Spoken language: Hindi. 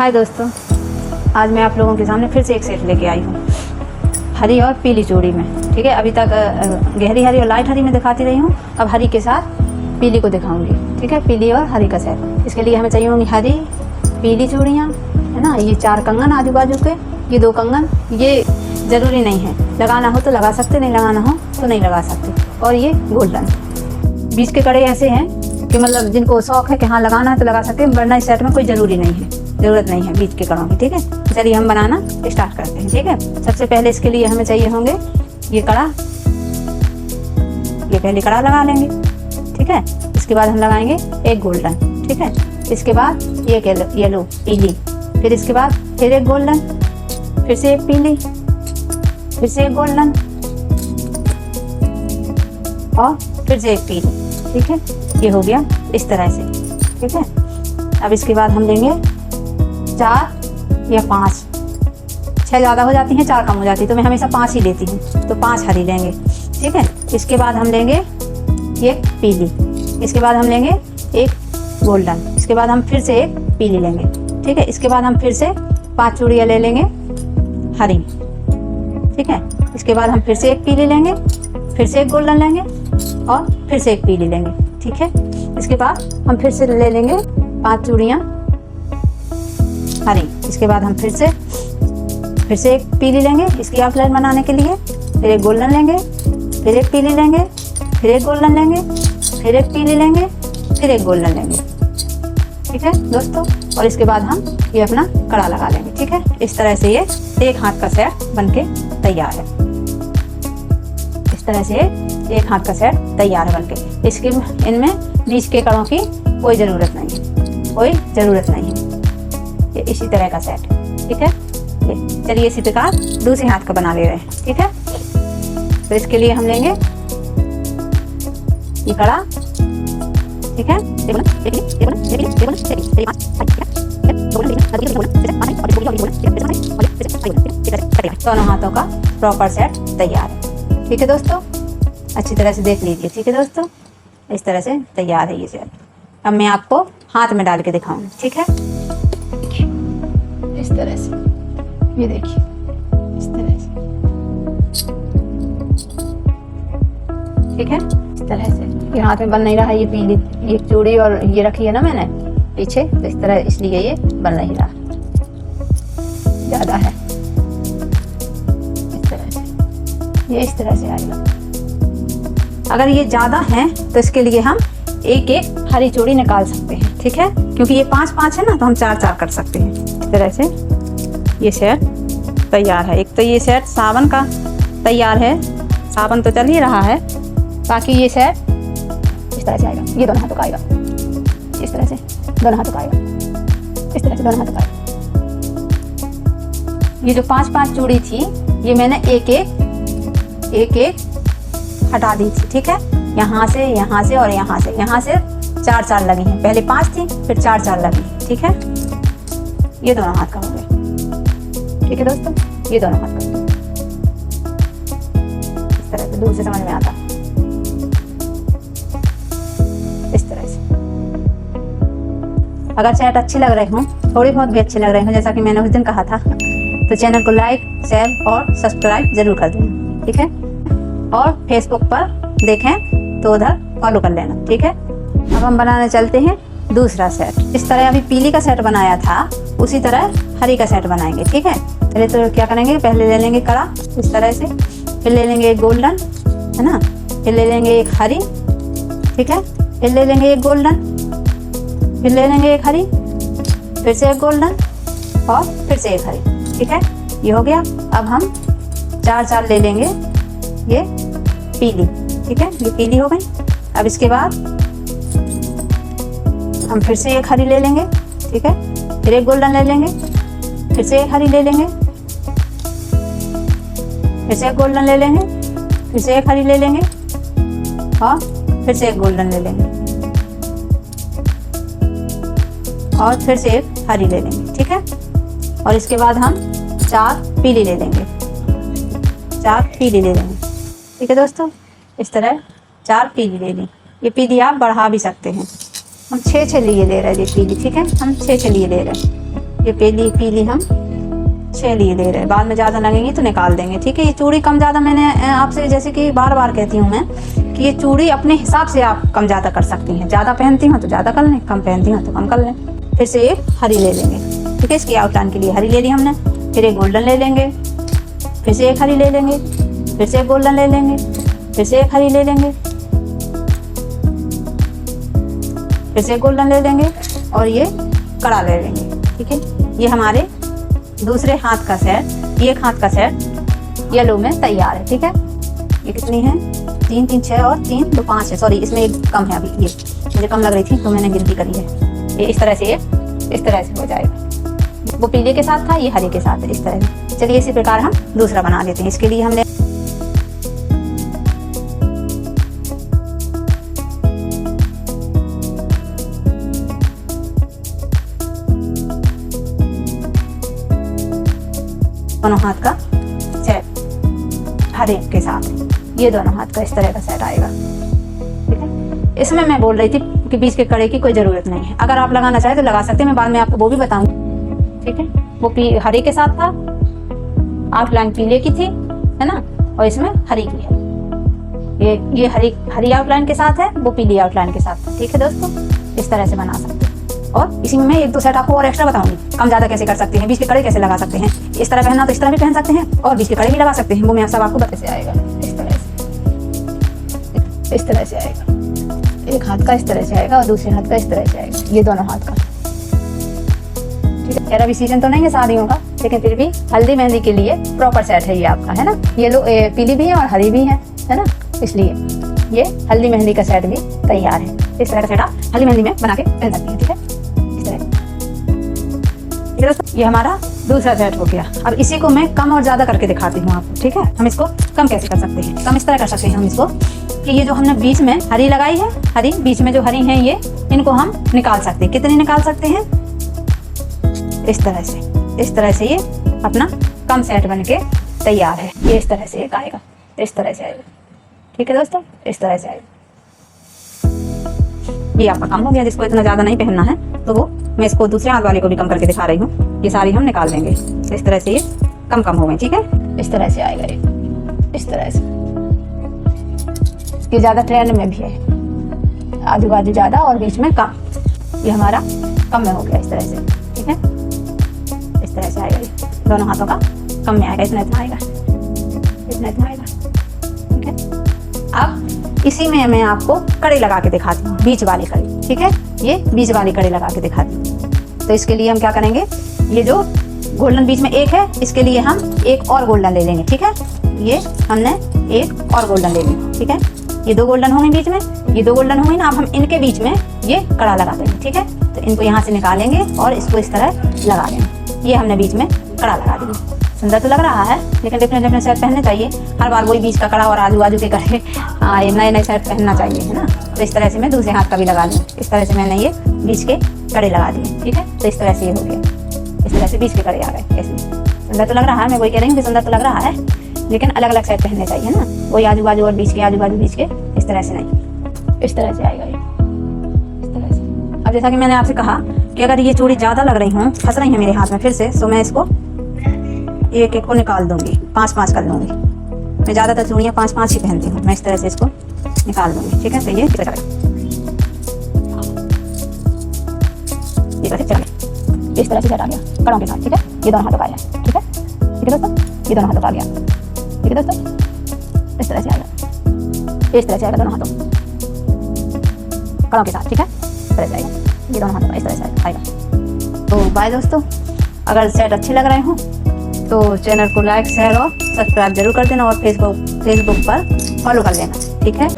हाय दोस्तों, आज मैं आप लोगों के सामने फिर से एक सेट लेके आई हूँ हरी और पीली चूड़ी में। ठीक है, अभी तक गहरी हरी और लाइट हरी में दिखाती रही हूँ, अब हरी के साथ पीली को दिखाऊंगी। ठीक है, पीली और हरी का सेट। इसके लिए हमें चाहिए होंगी हरी पीली चूड़ियाँ, है ना। ये 4 कंगन आजू बाजू के, ये 2 कंगन। ये ज़रूरी नहीं है, लगाना हो तो लगा सकते, नहीं लगाना हो तो नहीं लगा सकते। और ये गोल्डन 20 के कड़े ऐसे हैं कि मतलब जिनको शौक है कि हाँ लगाना है तो लगा सकते हैं, वरना इस सेट में कोई ज़रूरी नहीं है, ज़रूरत नहीं है 20 के कड़ों की। ठीक है, चलिए हम बनाना स्टार्ट करते हैं। ठीक है, सबसे पहले इसके लिए हमें चाहिए होंगे ये कड़ा। ये पहले कड़ा लगा लेंगे। ठीक है, इसके बाद हम लगाएंगे एक गोल्डन। ठीक है, इसके बाद ये येलो पीली, फिर इसके बाद फिर एक गोल्डन, फिर से एक पीली, फिर से एक गोल्डन और फिर से एक पीली। ठीक है, ये हो गया इस तरह से। ठीक है, अब इसके बाद हम लेंगे 4 या 5, 6 ज़्यादा हो जाती हैं, 4 कम हो जाती है, तो मैं हमेशा 5 ही लेती हूँ, तो 5 हरी लेंगे। ठीक है, इसके बाद हम लेंगे ये पीली, इसके बाद हम लेंगे एक गोल्डन, इसके बाद हम फिर से एक पीली लेंगे। ठीक है, इसके बाद हम फिर से 5 चूड़ियाँ ले लेंगे हरी। ठीक है, इसके बाद हम फिर से एक पीली लेंगे, फिर से एक गोल्डन लेंगे और फिर से एक पीली लेंगे। ठीक है, इसके बाद हम फिर से ले लेंगे 5 चूड़ियाँ हरी, इसके बाद हम फिर से एक पीली लेंगे इसकी आउटलाइन बनाने के लिए, फिर एक गोल्डन लेंगे, फिर एक पीली लेंगे, फिर एक गोल्डन लेंगे, फिर एक पीली लेंगे, फिर एक गोल्डन लेंगे। ठीक है दोस्तों, और इसके बाद हम ये अपना कड़ा लगा लेंगे। ठीक है, इस तरह से ये एक हाथ का सेट बनके तैयार है। इस तरह से एक हाथ का सेट तैयार है बनके। इसके इनमें 20 के कड़ों की कोई ज़रूरत नहीं है, कोई ज़रूरत नहीं है। ये इसी तरह का सेट है। ठीक है, चलिए इसी प्रकार दूसरे हाथ का बना ले रहे हैं। ठीक है, तो इसके लिए हम लेंगे ये कड़ा। ठीक है, दोनों हाथों का प्रॉपर सेट तैयार है। ठीक है दोस्तों, अच्छी तरह से देख लीजिए। ठीक है दोस्तों, इस तरह से तैयार है ये सेट। अब मैं आपको हाथ में डाल के दिखाऊंगी। ठीक है, इस तरह से, ये देखिए इस तरह से। ठीक है, इस तरह से ये हाथ में बन नहीं रहा। ये पीली ये चूड़ी और ये रखी है ना मैंने पीछे, तो इस तरह इसलिए ये बन नहीं रहा, ज़्यादा है। इस तरह से ये इस तरह से आएगा। अगर ये ज़्यादा है तो इसके लिए हम एक एक हरी चूड़ी निकाल सकते हैं। ठीक है, क्योंकि ये 5-5 है ना, तो हम 4-4 कर सकते हैं। इस तरह से ये सेट तैयार है। एक तो ये सेट सावन का तैयार है, सावन तो चल ही रहा है। बाकी ये सेट इस तरह से आएगा, ये दोनों हाथों का आएगा, इस तरह से दोनों हाथों का आएगा, इस तरह से दोनों हाथों का आएगा। ये जो 5-5 चूड़ी थी, ये मैंने एक एक हटा दी थी। ठीक है, यहाँ से और यहाँ से 4-4 लगी हैं। पहले 5 थी, फिर 4-4 लगी। ठीक है, ये दोनों हाथ का हो गया। ठीक है दोस्तों, ये दोनों हाथ का। इस तरह से दूर से समझ में आता, इस तरह से। अगर सेट अच्छे लग रहे हों, थोड़ी बहुत भी अच्छे लग रहे हों, जैसा कि मैंने उस दिन कहा था, तो चैनल को लाइक, शेयर और सब्सक्राइब जरूर कर देना। ठीक है, और फेसबुक पर देखें तो उधर फॉलो कर लेना। ठीक है, अब हम बनाने चलते हैं दूसरा सेट। इस तरह अभी पीली का सेट बनाया था, उसी तरह हरी का सेट बनाएंगे। ठीक है, चलिए तो क्या करेंगे, पहले ले लेंगे कड़ा इस तरह से, फिर ले लेंगे एक गोल्डन, है ना, फिर ले लेंगे एक हरी। ठीक है, फिर ले लेंगे एक गोल्डन, फिर ले लेंगे एक हरी, फिर से एक गोल्डन और फिर से एक हरी। ठीक है, ये हो गया। अब हम 4-4 ले लेंगे ये पीली। ठीक है, ये पीली हो गई। अब इसके बाद हम फिर से एक हरी ले लेंगे। ठीक है, फिर एक गोल्डन ले लेंगे, फिर से एक हरी ले लेंगे, फिर से एक गोल्डन ले लेंगे, फिर से एक हरी ले लेंगे और फिर से एक गोल्डन ले लेंगे और फिर से एक हरी ले लेंगे। ठीक है, और इसके बाद हम 4 पीली ले लेंगे, 4 पीली ले लेंगे। ठीक है दोस्तों, इस तरह 4 पीली ले ली। ये पीली आप बढ़ा भी सकते हैं। हम 6 लिए ले रहे हैं ये पीली। ठीक है, हम 6 लिए ले रहे हैं। ये पीली हम 6 लिए ले रहे हैं, बाद में ज़्यादा लगेंगी तो निकाल देंगे, ठीक है। ये चूड़ी कम ज़्यादा मैंने आपसे जैसे कि बार बार कहती हूँ मैं कि ये चूड़ी अपने हिसाब से आप कम ज़्यादा कर सकती हैं। ज़्यादा पहनती हो तो ज़्यादा कर लें, कम पहनती हो तो कम कर लें। फिर से एक हरी ले लेंगे, ठीक है। इसकी आउटलाइन के लिए हरी ले ली हमने। फिर एक गोल्डन ले लेंगे, फिर से एक हरी ले लेंगे, फिर से एक गोल्डन ले लेंगे, फिर से एक हरी ले लेंगे, फिर से एक गोल्डन ले लेंगे और ये कड़ा ले लेंगे, ठीक है। ये हमारे दूसरे हाथ का सेट, एक हाथ का सेट येलो में तैयार है, ठीक है। ये कितनी है? 3 3 6 और 3 2 5 है। सॉरी, इसमें एक कम है, अभी ये मुझे कम लग रही थी तो मैंने गिनती करी है। ये इस तरह से हो जाएगा। वो पीले के साथ था, ये हरे के साथ है, इस तरह से। चलिए इसी प्रकार हम दूसरा बना लेते हैं। इसके लिए हमने दोनों हाथ का सेट हरे के साथ, ये दोनों हाथ का इस तरह का सेट आएगा, ठीक है। इसमें मैं बोल रही थी कि बीच के कड़े की कोई ज़रूरत नहीं है। अगर आप लगाना चाहे तो लगा सकते हैं, मैं बाद में आपको वो भी बताऊंगी, ठीक है। वो हरे के साथ था, आउटलाइन पीले की थी, है ना, और इसमें हरी की है। ये हरी आउटलाइन के साथ है, वो पीली आउटलाइन के साथ, ठीक है दोस्तों। इस तरह से बना सकते हैं। और इसी में मैं 1 2 सेट आपको और एक्स्ट्रा बताऊंगी, कम ज़्यादा कैसे कर सकते हैं, बीच के कड़े कैसे लगा सकते हैं। इस तरह पहनना तो इस तरह भी पहन सकते हैं, और बीच के कड़े भी लगा सकते हैं। वो मैं सब आपको बताते आएगा। इस तरह से आएगा। एक हाथ का इस तरह से आएगा और दूसरे हाथ का इस तरह से आएगा, ये दोनों हाथ का, ठीक है। यार अभी सीजन तो नहीं है शादियों का, लेकिन फिर भी हल्दी मेहंदी के लिए प्रॉपर सेट है ये आपका, है ना। ये लो पीली भी है और हरी भी है ना, इसलिए ये हल्दी मेहंदी का सेट भी तैयार है। इस तरह का सेट आप हल्दी मेहंदी में बना के पहन सकती हैं, ठीक है। ये हमारा दूसरा सेट हो गया। अब इसी को मैं कम और ज्यादा करके दिखाती हूँ आपको, ठीक है। हम इसको कम कैसे कर सकते हैं? कम इस तरह कर सकते हैं हम इसको कि ये जो हमने बीच में हरी लगाई है, हरी बीच में जो हरी है, ये इनको हम निकाल सकते हैं। कितनी निकाल सकते हैं? इस तरह से ये अपना कम सेट बन के तैयार है। ये इस तरह से एक आएगा, इस तरह से आएगा, ठीक है दोस्तों। इस तरह से आएगा। ये आपका कम हो गया, जिसको इतना ज्यादा नहीं पहनना है तो वो मैं इसको दूसरे हाथ वाले को भी कम करके दिखा रही हूँ। ये सारी हम निकाल देंगे। इस तरह से ये कम हो गए, ठीक है। इस तरह से आएगा ये, इस तरह से। ये ज्यादा ट्रेंड में भी है, आजू बाजू ज्यादा और बीच में कम। ये हमारा कम में हो गया, इस तरह से, ठीक है। इस तरह से आएगा, ये दोनों हाथों का कम में आएगा। इतना आएगा, ठीक है। अब इसी में मैं आपको कड़ी लगा के दिखाती हूँ, बीच वाली कड़ी, ठीक है। ये बीच वाली कड़ी लगा के दिखाती हूँ। तो इसके लिए हम क्या करेंगे, ये जो गोल्डन बीच में एक है, इसके लिए हम एक और गोल्डन ले लेंगे, ठीक है। ये हमने एक और गोल्डन ले ली, ठीक है। ये 2 गोल्डन होंगे बीच में, ये 2 गोल्डन होंगे ना। अब हम इनके बीच में ये कड़ा लगा देंगे, ठीक है। तो इनको यहाँ से निकालेंगे और इसको इस तरह लगा देंगे। ये हमने बीच में कड़ा लगा देंगे। सुंदर तो लग रहा है, लेकिन डिफरेंट सेट पहनने चाहिए। हर बार वही बीच का कड़ा और आजू बाजू के कड़े, नए सेट पहनना चाहिए, है ना। तो इस तरह से मैं दूसरे हाथ का भी लगा दूँ। इस तरह से मैंने ये बीच के कड़े लगा दिए, ठीक है। तो इस तरह से ये हो गया, इस तरह से बीच के कड़े आ गए। ऐसे सुंदर तो लग रहा है, मैं वही कह रही हूँ कि सुंदर तो लग रहा है, लेकिन अलग अलग सेट पहनने चाहिए ना। वही आजू बाजू और बीच के, आजू बाजू बीच के, इस तरह से नहीं, इस तरह से आएगा ये, इस तरह से। अब जैसा कि मैंने आपसे कहा कि अगर ये चूड़ी ज़्यादा लग रही हूँ, फंस रही है मेरे हाथ में फिर से, तो मैं इसको एक को निकाल दूंगी, 5 कर लूंगी। मैं ज़्यादातर चूड़ियाँ 5 ही पहनती हूँ। मैं इस तरह से इसको निकाल दूंगी, ठीक है। तो ये चला, इस तरह से सेट आ गया कड़ों के साथ, ठीक है। ये दोनों हाथों का आया, ठीक है, ठीक है दोस्तों। ये दोनों हाथों का आ गया, ठीक है दोस्तों। इस तरह से आएगा, इस तरह से आएगा दोनों हाथों कड़ों के साथ, ठीक है। इस तरह से आएगा, ये दोनों हाथों का इस तरह से आएगा। तो बाय दोस्तों, अगर सेट अच्छे लग रहे हों तो चैनल को लाइक, शेयर और सब्सक्राइब जरूर कर देना, और फेसबुक पर फॉलो कर लेना, ठीक है।